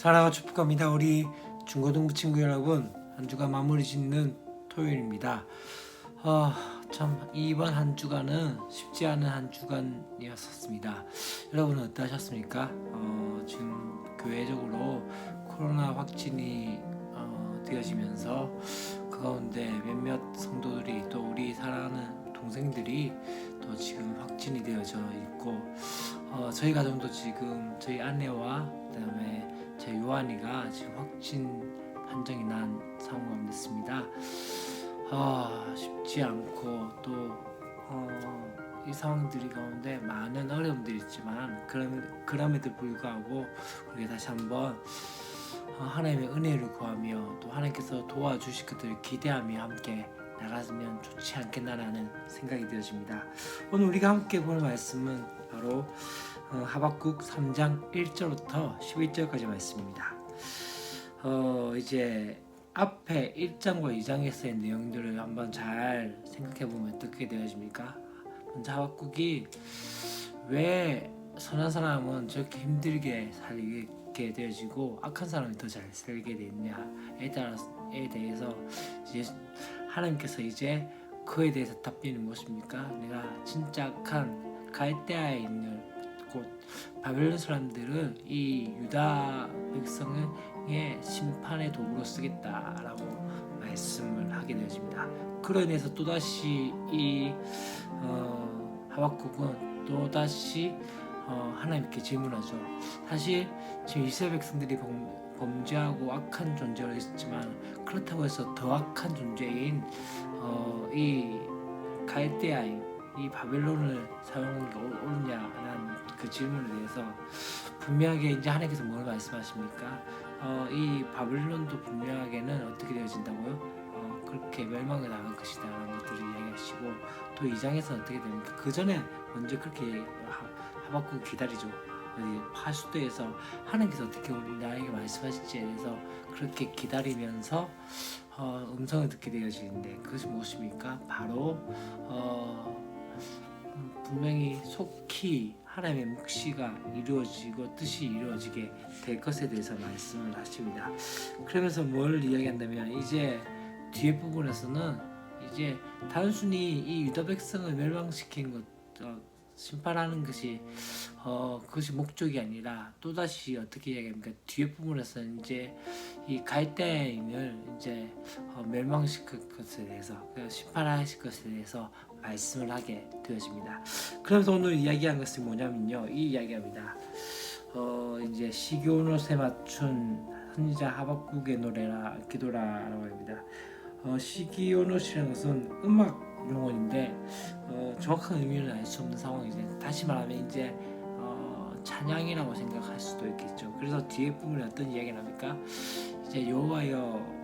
사랑과 축복합니다. 우리 중고등부 친구 여러분, 한 주간 마무리 짓는 토요일입니다. 참 이번 한 주간은 쉽지 않은 한 주간이었습니다. 여러분은 어떠셨습니까? 지금 교회적으로 코로나 확진이 되어지면서 그 가운데 몇몇 성도들이 또 우리 사랑하는 동생들이 또 지금 확진이 되어져 있고 저희 가정도 지금 저희 아내와 그다음에 제 요한이가 지금 확진 판정이 난 상황이 됐습니다. 쉽지 않고 또 이 상황들이 가운데 많은 어려움들이 있지만 그럼에도 불구하고 우리가 다시 한번 하나님의 은혜를 구하며 또 하나님께서 도와주실 것들을 기대하며 함께 나가면 좋지 않겠나라는 생각이 되어집니다. 오늘 우리가 함께 보는 말씀은 바로 하박국 3장 1절부터 11절까지 말씀입니다. 이제 앞에 1장과 2장에서의 내용들을 한번 잘 생각해보면 어떻게 되어집니까? 먼저 하박국이 왜 선한 사람은 저렇게 힘들게 살게 되어지고 악한 사람이 더 잘 살게 되느냐에 대해서 이제 하나님께서 이제 그에 대해서 답변이 무엇입니까? 내가 진짜 악한 갈대아에 있는 곧 바벨론 사람들을 이 유다 백성의 심판의 도구로 쓰겠다라고 말씀을 하게 되어집니다. 그로 인해서 또다시 이 하박국은 또다시 하나님께 질문하죠. 사실 지금 이스라엘 백성들이 범죄하고 악한 존재로 있었지만 그렇다고 해서 더 악한 존재인 이 갈대아인 이 바벨론을 사용하는 게 옳으냐라는 그 질문에 대해서 분명하게 이제 하나님께서 뭘 말씀하십니까? 이 바벨론도 분명하게는 어떻게 되어진다고요? 그렇게 멸망을 당할 것이다 라는 것들을 이야기하시고 또 2장에서는 어떻게 됩니까? 그 전에 먼저 그렇게 하박국을 기다리죠. 파수도에서 하나님께서 어떻게 우리 나에게 말씀하실지에 대해서 그렇게 기다리면서 음성을 듣게 되어지는데 그것이 무엇입니까? 바로 분명히 속히 하나님의 묵시가 이루어지고 뜻이 이루어지게 될 것에 대해서 말씀을 하십니다. 그러면서 뭘 이야기한다면 이제 뒤에 부분에서는 이제 단순히 이 유다 백성을 멸망시킨 것 심판하는 것이 그것이 목적이 아니라 또다시 어떻게 이야기합니까? 뒤에 부분에서는 이제 이 갈대인을 이제 멸망시킬 것에 대해서 심판하실 것에 대해서 말씀을 하게 되어집니다. 그래서 오늘 이야기한 것은 뭐냐면요, 이 이야기합니다. 이제 시기온옷에 맞춘 선지자 하박국의 노래라 기도라라고 합니다. 시기온옷이라는 것은 음악 용어인데 정확한 의미는 알 수 없는 상황이죠. 다시 말하면 이제 찬양이라고 생각할 수도 있겠죠. 그래서 뒤에 부분에 어떤 이야기를 합니까? 이제 여호와여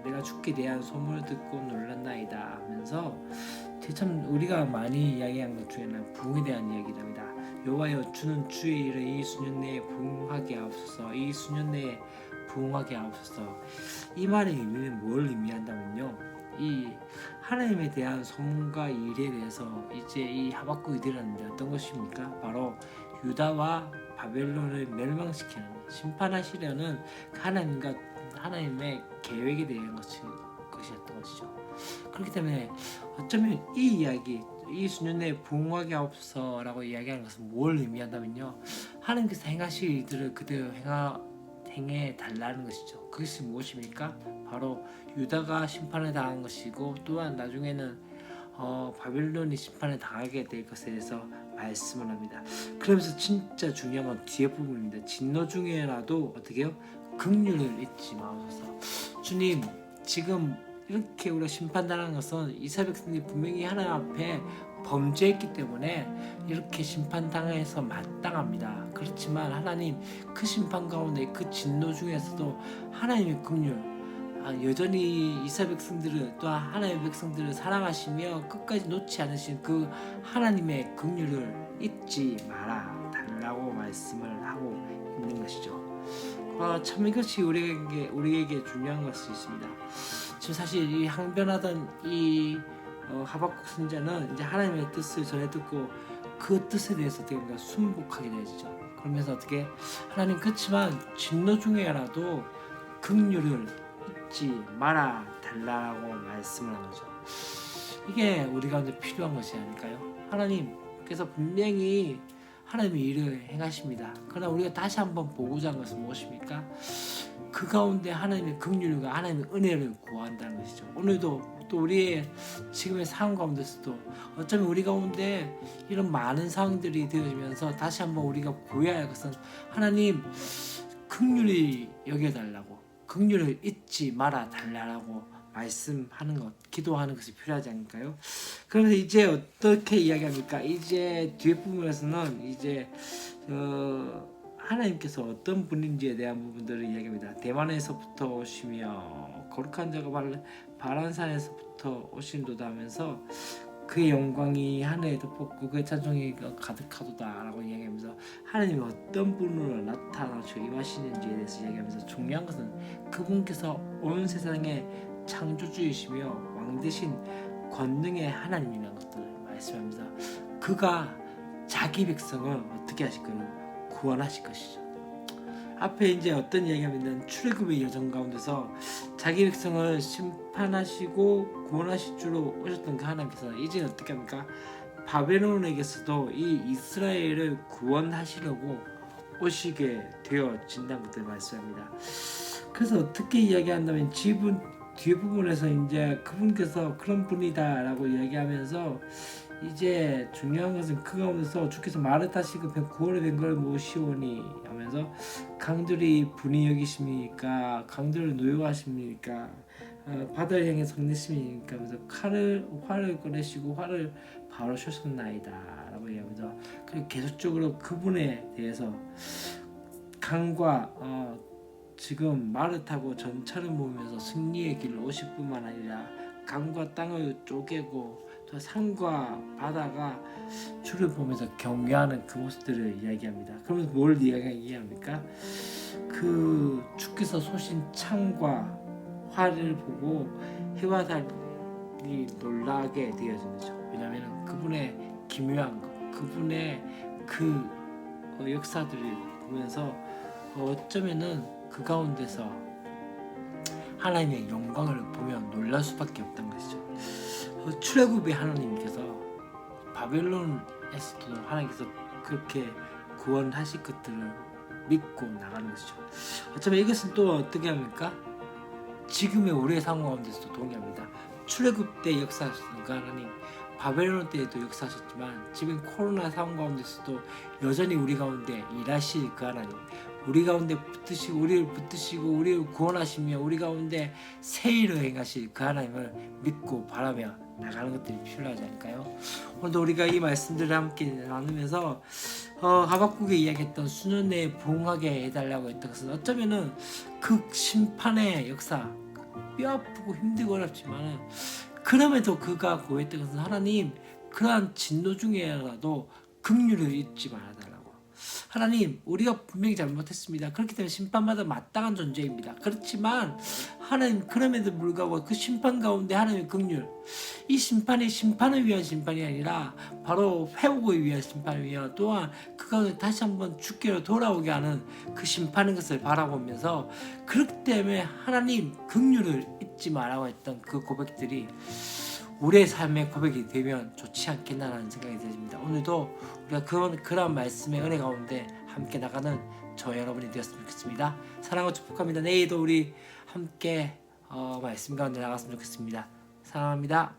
내가 주께 대한 소문을 듣고 놀랐나이다 하면서 참 우리가 많이 이야기한 것 중에는 부흥에 대한 이야기랍니다. 여호와여 주는 주의 일을 이 수년 내에 부흥하게 하옵소서. 이 수년 내에 부흥하게 하옵소서. 이 말의 의미는 뭘 의미한다면요, 이 하나님에 대한 소문과 일에 대해서 이제 이 하박국이 들었는데 어떤 것입니까? 바로 유다와 바벨론을 멸망시키는 심판하시려는 하나님의 계획에 대한 것이었던 것이죠. 그렇기 때문에 어쩌면 이 이야기, 이 수년 내에 부흥하게 하옵소서라고 이야기하는 것은 뭘 의미한다면요, 하나님께서 행하실 일들을 그대로 행해 달라는 것이죠. 그것이 무엇입니까? 바로 유다가 심판을 당한 것이고 또한 나중에는 바벨론이 심판을 당하게 될 것에 대해서 말씀을 합니다. 그러면서 진짜 중요한 건 뒤에 부분입니다. 진노 중에라도 어떻게 해요? 긍휼을 잊지 마옵소서. 주님, 지금 이렇게 우리가 심판당한 것은 이스라엘 백성들이 분명히 하나님 앞에 범죄했기 때문에 이렇게 심판당해서 마땅합니다. 그렇지만 하나님, 그 심판 가운데 그 진노 중에서도 하나님의 긍휼, 여전히 이스라엘 백성들을 또 하나님의 백성들을 사랑하시며 끝까지 놓지 않으신 그 하나님의 긍휼을 잊지 마라 달라고 말씀을 하고 있는 것이죠. 참 이것이 우리에게 중요한 것이 있습니다. 지금 사실 이 항변하던 이 하박국 선지자는 이제 하나님의 뜻을 전해 듣고 그 뜻에 대해서 순복하게 되어지죠. 그러면서 어떻게 하나님 그렇지만 진노 중에라도 긍휼을 잊지 말아 달라고 말씀을 한 거죠. 이게 우리 가운데 필요한 것이 아닐까요? 하나님께서 분명히 하나님이 일을 행하십니다. 그러나 우리가 다시 한번 보고자 하는 것은 무엇입니까? 그 가운데 하나님의 긍휼과 하나님의 은혜를 구한다는 것이죠. 오늘도 또 우리의 지금의 상황 가운데서도 어쩌면 우리 가운데 이런 많은 상황들이 되어지면서 다시 한번 우리가 구해야 할 것은 하나님 긍휼히 여겨달라고, 긍휼을 잊지 말아 달라고 말씀하는 것, 기도하는 것이 필요하지 않을까요? 그래서 이제 어떻게 이야기합니까? 이제 뒤에 부분에서는 이제 하나님께서 어떤 분인지에 대한 부분들을 이야기합니다. 대만에서부터 오시며 거룩한 자가 바란산에서부터 오신도다 하면서 그의 영광이 하늘에 덮었고 그의 찬송이 가득하도다 라고 이야기하면서 하나님이 어떤 분으로 나타나셔 임하시는지에 대해서 이야기하면서 중요한 것은 그분께서 온 세상의 창조주이시며 왕 대신 권능의 하나님이라는 것들을 말씀합니다. 그가 자기 백성을 어떻게 하실 거예요? 구원하실 것이죠. 앞에 이제 어떤 이야기하면 출애굽의 여정 가운데서 자기 백성을 심판하시고 구원하실 줄로 오셨던 그 하나님께서 이제 어떻게 합니까? 바벨론에게서도 이 이스라엘을 구원하시려고 오시게 되어진다는 것을 말씀합니다. 그래서 어떻게 이야기한다면 뒤에 부분에서 이제 그분께서 그런 분이다라고 이야기하면서 이제 중요한 것은 그 가운데서 주께서 말을 타시고 구원의 뱅거를 모시오니 하면서 강들이 분이 여기십니까? 강들을 노여하십니까? 바다를 향해 성내심이니까 하면서 활을 꺼내시고 활을 바로 쏘셨나이다 라고 얘기하면서 계속적으로 그분에 대해서 강과 지금 말을 타고 전차를 모으면서 승리의 길로 오실 뿐만 아니라 강과 땅을 쪼개고 또 산과 바다가 주를 보면서 경외하는 그 모습들을 이야기합니다. 그러면서 뭘 이야기합니까? 그 주께서 쏘신 창과 활을 보고 해와 달이 놀라게 되어진 거죠. 왜냐하면 그분의 기묘한 것, 그분의 그 역사들을 보면서 어쩌면은 그 가운데서 하나님의 영광을 보면 놀랄 수밖에 없다는 것이죠. 출애굽의 하나님께서 바벨론에서도 하나님께서 그렇게 구원하실 것들을 믿고 나가는 것이죠. 어쩌면 이것은 또 어떻게 합니까? 지금의 우리의 상황 가운데서도 동의합니다. 출애굽 때 역사하셨던 그 하나님, 바벨론 때에도 역사하셨지만 지금 코로나 상황 가운데서도 여전히 우리 가운데 일하실 그 하나님, 우리 가운데 우리를 붙드시고 우리를 구원하시며 우리 가운데 새 일을 행하실 그 하나님을 믿고 바라며 나가는 것들이 필요하지 않을까요? 오늘도 우리가 이 말씀들을 함께 나누면서 하박국이 이야기했던 수년 내에 부흥하게 해달라고 했던 것은 어쩌면은 그 심판의 역사, 뼈 아프고 힘들고 어렵지만은 그럼에도 그가 고했던 것은 하나님 그러한 진노 중에라도 긍휼을 잊지 말아달라고. 하나님 우리가 분명히 잘못했습니다. 그렇기 때문에 심판마다 마땅한 존재입니다. 그렇지만 하나님 그럼에도 불구하고 그 심판 가운데 하나님의 긍휼, 이 심판이 심판을 위한 심판이 아니라 바로 회복을 위한 심판이며 또한 그 가운데 다시 한번 주께로 돌아오게 하는 그 심판인 것을 바라보면서 그렇기 때문에 하나님 긍휼을 잊지 말라고 했던 그 고백들이 우리의 삶의 고백이 되면 좋지 않겠나라는 생각이 듭니다. 오늘도 우리가 그런 말씀의 은혜 가운데 함께 나가는 저 여러분이 되었으면 좋겠습니다. 사랑하고 축복합니다. 내일도 우리 함께 말씀 가운데 나갔으면 좋겠습니다. 사랑합니다.